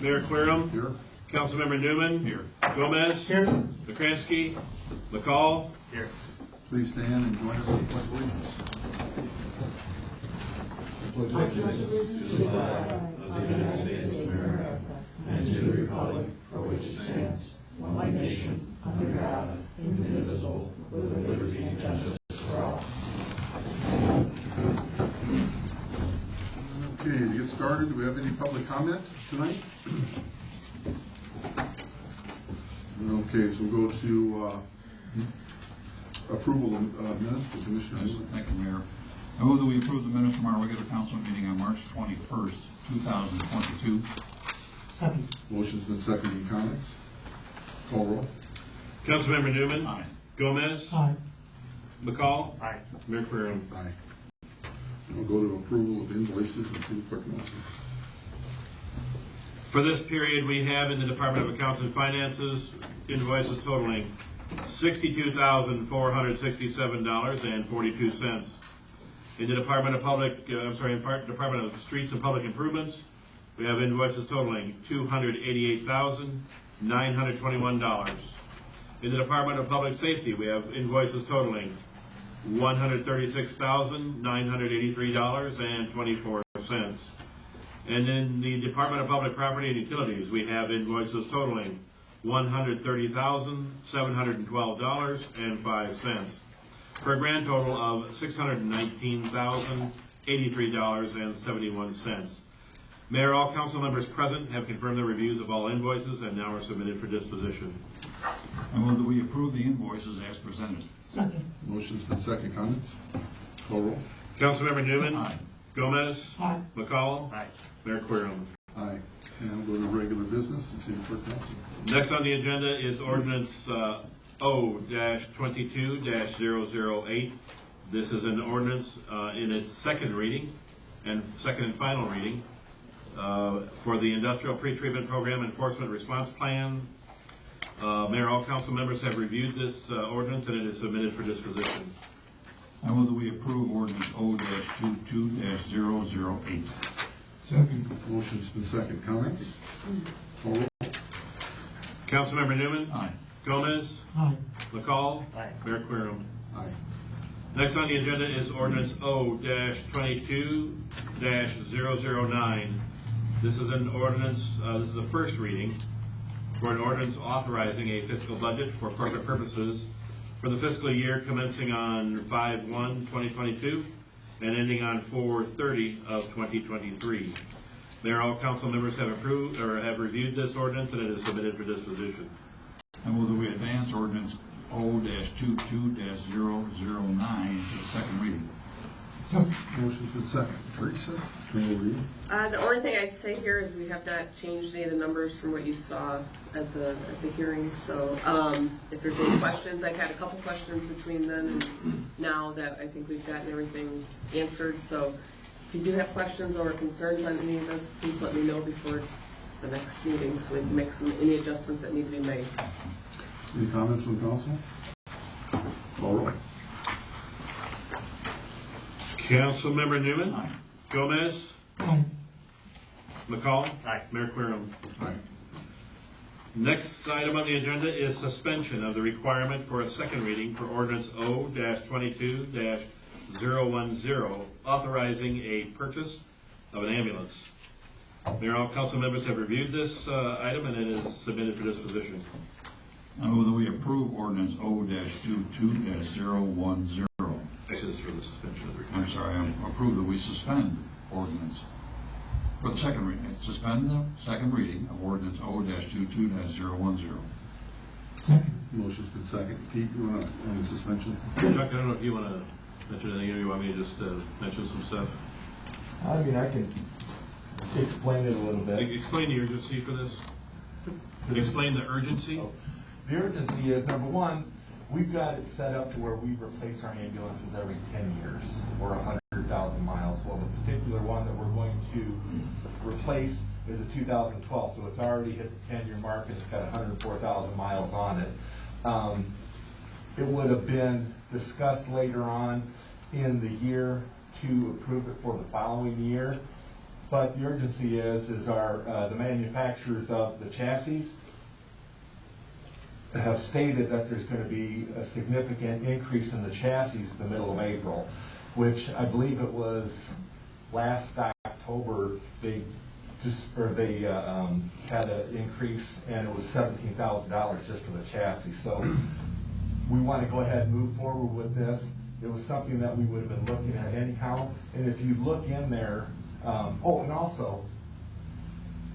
Mayor Querom. Here. Councilmember Newman. Here. Gomez. Here. McCransky. McCall. Here. Please stand and join us in the Pledge of Allegiance. To the flag of the United States of America and to the republic for which it stands, one nation, under God, indivisible, with liberty and justice for all. Okay, to get started, do we have any public comment tonight? Okay, so we'll go to approval of minutes to Commissioners. Thank you, Mayor. I move that we approve the minutes from our regular council meeting on March 21st, 2022. Second. Motion's been seconded. Any comments? Call roll. Councilmember Newman. Aye. Gomez. Aye. McCall. Aye. Mayor Querom. Aye. We'll go to approval of invoices and city clerk motion. For this period, we have in the Department of Accounts and Finances invoices totaling $62,467.42. In the Department of Department of Streets and Public Improvements, we have invoices totaling $288,921. In the Department of Public Safety, we have invoices totaling $136,983.24. And in the Department of Public Property and Utilities, we have invoices totaling $130,712.05, for a grand total of $619,083.71. Mayor, all council members present have confirmed the reviews of all invoices and now are submitted for disposition. I move that we approve the invoices as presented. Second. Motion's been seconded. Comments? Call roll. Councilmember Newman. Aye. Gomez. Aye. McCall. Aye. Mayor Querom. Aye. And we'll go to regular business and city clerk motion. Next on the agenda is Ordinance O-22-008. This is an ordinance in its second and final reading for the Industrial Pretreatment Program Enforcement Response Plan. Mayor, all council members have reviewed this ordinance and it is submitted for disposition. I move that we approve Ordinance O-22-008. Second. Motion's been seconded. Comments? Call roll. Councilmember Newman. Aye. Gomez. Aye. McCall. Aye. Mayor Querom. Aye. Next on the agenda is Ordinance O-22-009. This is an ordinance, this is the first reading for an ordinance authorizing a fiscal budget for corporate purposes for the fiscal year commencing on 5/1/2022 and ending on 4/30/2023. Mayor, all council members have approved or have reviewed this ordinance and it is submitted for disposition. I move that we advance Ordinance O-22-009 to the second reading. Motion's been seconded. Teresa, can you read? The only thing I'd say here is we have not changed any of the numbers from what you saw at the hearing. So if there's any questions, I've had a couple questions between then and now that I think we've gotten everything answered. So if you do have questions or concerns on any of this, please let me know before the next meeting so we can make any adjustments that need to be made. Any comments from council? All right. Councilmember Newman. Aye. Gomez. Aye. McCall. Aye. Mayor Querom. Aye. Next item on the agenda is suspension of the requirement for a second reading for Ordinance O-22-010, authorizing a purchase of an ambulance. Mayor, all council members have reviewed this item and it is submitted for disposition. I move that we approve Ordinance O-22-010. Actually, this is for the suspension of the I'm requirement. sorry, I approve that we suspend ordinance for the second reading. Suspend the second reading of Ordinance O-22-010. Second. Motion's been seconded. Pete, you want to on the suspension? Chuck, I don't know if you want to mention anything or you want me to just mention some stuff. I mean, I can explain it a little bit. Explain the urgency for this. Explain the urgency. The urgency is, number one, we've got it set up to where we replace our ambulances every 10 years or 100,000 miles. Well, the particular one that we're going to replace is a 2012, so it's already hit the 10-year mark and it's got 104,000 miles on it. It would have been discussed later on in the year to approve it for the following year. But the urgency is our the manufacturers of the chassis have stated that there's going to be a significant increase in the chassis in the middle of April, which I believe it was last October they had an increase, and it was $17,000 just for the chassis. So we want to go ahead and move forward with this. It was something that we would have been looking at anyhow. And if you look in there, and also,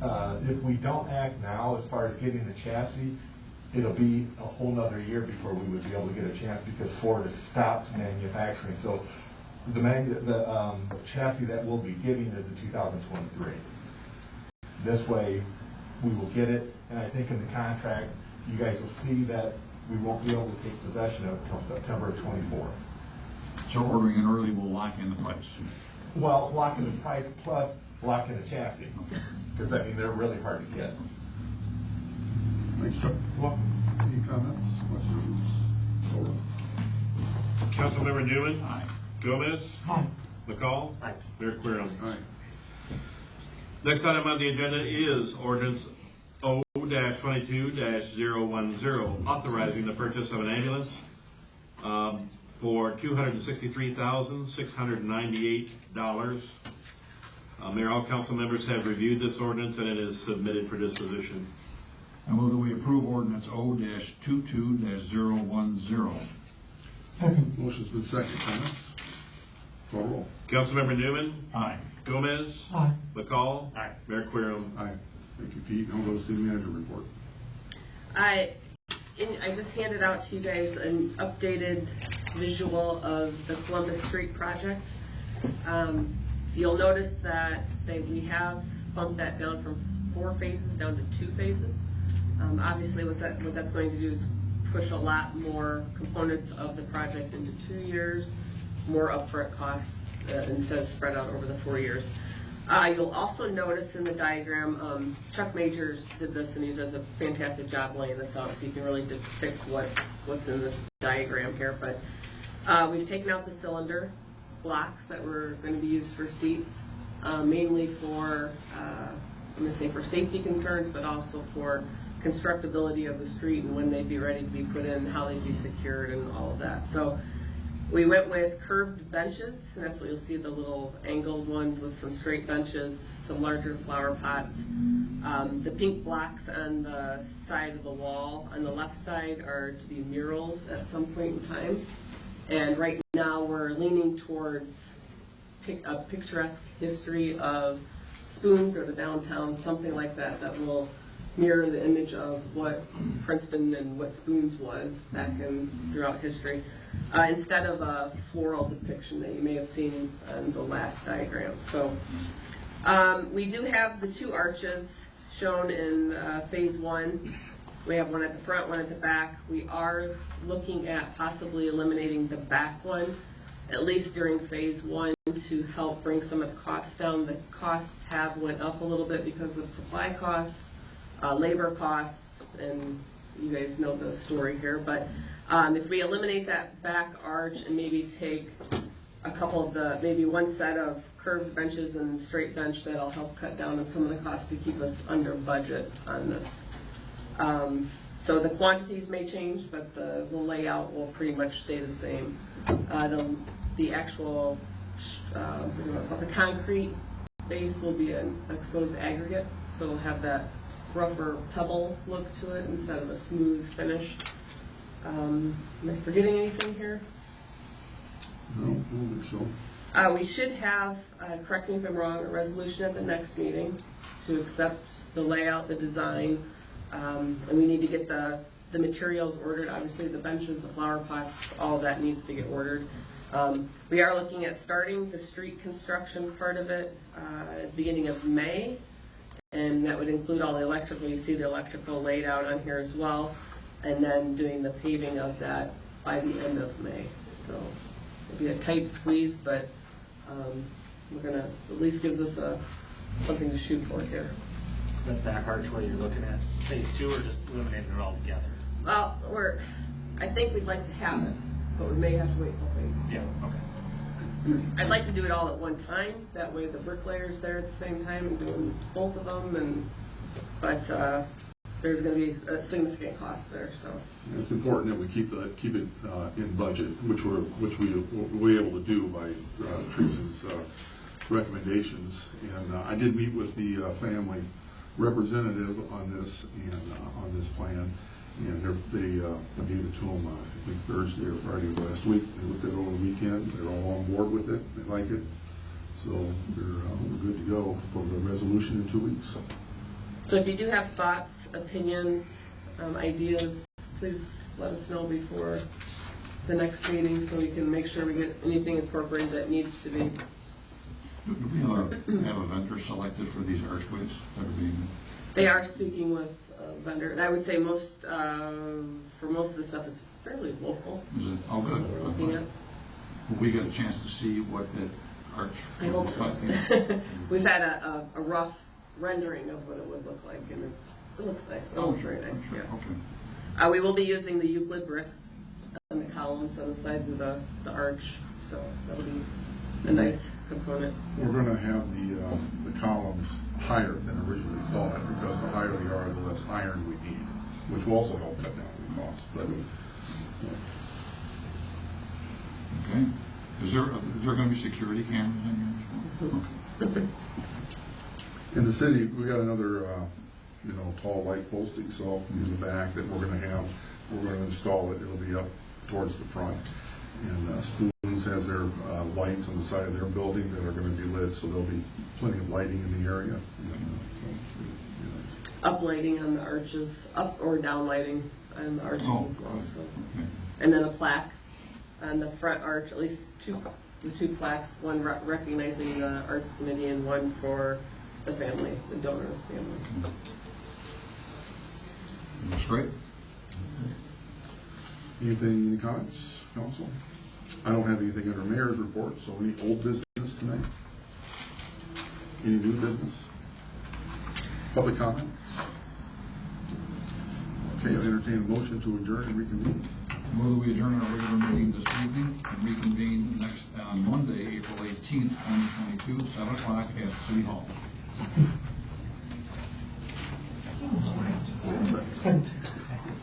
if we don't act now as far as getting the chassis, it'll be a whole nother year before we would be able to get a chance because Ford has stopped manufacturing. So the chassis that we'll be getting is the 2023. This way, we will get it, and I think in the contract, you guys will see that we won't be able to take possession of it until September of 24. So ordering it early will lock in the price. Well, lock in the price plus lock in the chassis, because I mean they're really hard to get. Thanks, Chuck. Any comments, questions? Laura? Councilmember Newman. Aye. Gomez. Aye. McCall. Aye. Mayor Querem. Aye. Next item on the agenda is ordinance O-22-010, authorizing the purchase of an ambulance for $263,698. Mayor, all council members have reviewed this ordinance and it is submitted for disposition. I move that we approve ordinance O-22-010. Second. Motion's been seconded. Comments? Call roll. Councilmember Newman. Aye. Gomez. Aye. McCall. Aye. Mayor Querem. Aye. Thank you, Pete. Now we'll go to city manager report. I just handed out to you guys an updated visual of the Columbus Street project. You'll notice that we have bumped that down from 4 phases down to 2 phases. Obviously, what that's going to do is push a lot more components of the project into 2 years, more upfront costs instead of spread out over the 4 years. You'll also notice in the diagram, Chuck Majors did this, and he does a fantastic job laying this out, so you can really depict what's in this diagram here. But we've taken out the cylinder blocks that were going to be used for seats, mainly for, I'm going to say for safety concerns, but also for constructability of the street and when they'd be ready to be put in, how they'd be secured, and all of that. So we went with curved benches, and that's what you'll see, the little angled ones with some straight benches, some larger flower pots. The pink blocks on the side of the wall on the left side are to be murals at some point in time. And right now we're leaning towards a picturesque history of Spoons or the downtown, something like that, that will mirror the image of what Princeton and what Spoons was back throughout history, instead of a floral depiction that you may have seen in the last diagram. So we do have the 2 arches shown in phase 1. We have one at the front, one at the back. We are looking at possibly eliminating the back one, at least during phase 1, to help bring some of the costs down. The costs have went up a little bit because of supply costs, labor costs, and you guys know the story here. But if we eliminate that back arch and maybe take a couple of maybe one set of curved benches and straight bench, that'll help cut down on some of the costs to keep us under budget on this. So the quantities may change, but the layout will pretty much stay the same. The actual the concrete base will be an exposed aggregate, so it'll have that rougher pebble look to it instead of a smooth finish. Am I forgetting anything here? No, I don't think so. We should have, correct me if I'm wrong, a resolution at the next meeting to accept the layout, the design, and we need to get the materials ordered. Obviously, the benches, the flower pots, all of that needs to get ordered. We are looking at starting the street construction part of it at the beginning of May, and that would include all the electrical. You see the electrical laid out on here as well, and then doing the paving of that by the end of May. So it'll be a tight squeeze, but we're going to, at least gives us something to shoot for here. That back archway you're looking at, phase 2, or just eliminating it altogether? Well, I think we'd like to have it, but we may have to wait till phase 2. Yeah, okay. I'd like to do it all at one time, that way the bricklayer's there at the same time and doing both of them, but there's going to be a significant cost there, so. It's important that we keep it in budget, which we're able to do by Teresa's recommendations. And I did meet with the family representative on this and on this plan, and they gave it to them I think Thursday or Friday of last week. They looked at it over the weekend. They're all on board with it. They like it, so we're good to go for the resolution in 2 weeks. So if you do have thoughts, opinions, ideas, please let us know before the next meeting so we can make sure we get anything incorporated that needs to be. Do we have a vendor selected for these archways that are being? They are speaking with a vendor, and I would say for most of the stuff it's fairly local. Is it? Oh, good. We're looking at. Will we get a chance to see what that arch I hope looks so. like? We've had a rough rendering of what it would look like, and it looks nice. It looks very nice. Sure. Yeah. Okay. We will be using the Euclid bricks on the columns on the sides of the arch, so that'll be a nice component. We're going to have the columns higher than originally thought, because the higher they are, the less iron we need, which will also help cut down the cost. But Okay. Is there going to be security cameras in here? Okay. in the city, we got another tall light posting saw in the back that we're going to have. We're going to install it. It'll be up towards the front. And Spoons has their lights on the side of their building that are going to be lit, so there'll be plenty of lighting in the area. Up lighting on the arches, up or down lighting on the arches as well. So. Okay. And then a plaque on the front arch, at least the two plaques, one recognizing the Arts Committee and one for the family, the donor family. That's great. Any comments, Council? I don't have anything under Mayor's report, so any old business tonight? Any new business? Public comment? Okay, I'll entertain a motion to adjourn and reconvene. Move that we adjourn our regular meeting this evening and reconvene on Monday, April 18th, 2022, 7 o'clock at City Hall.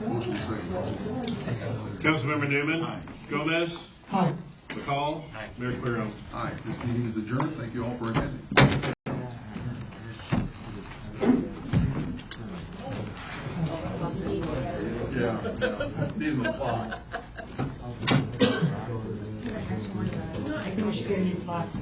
Motion second. Councilmember Newman. Aye. Gomez. Aye. McCall. Mayor Clearo. Aye, this meeting is adjourned. Thank you all for attending. Yeah, need an applause. I think we should get a new box.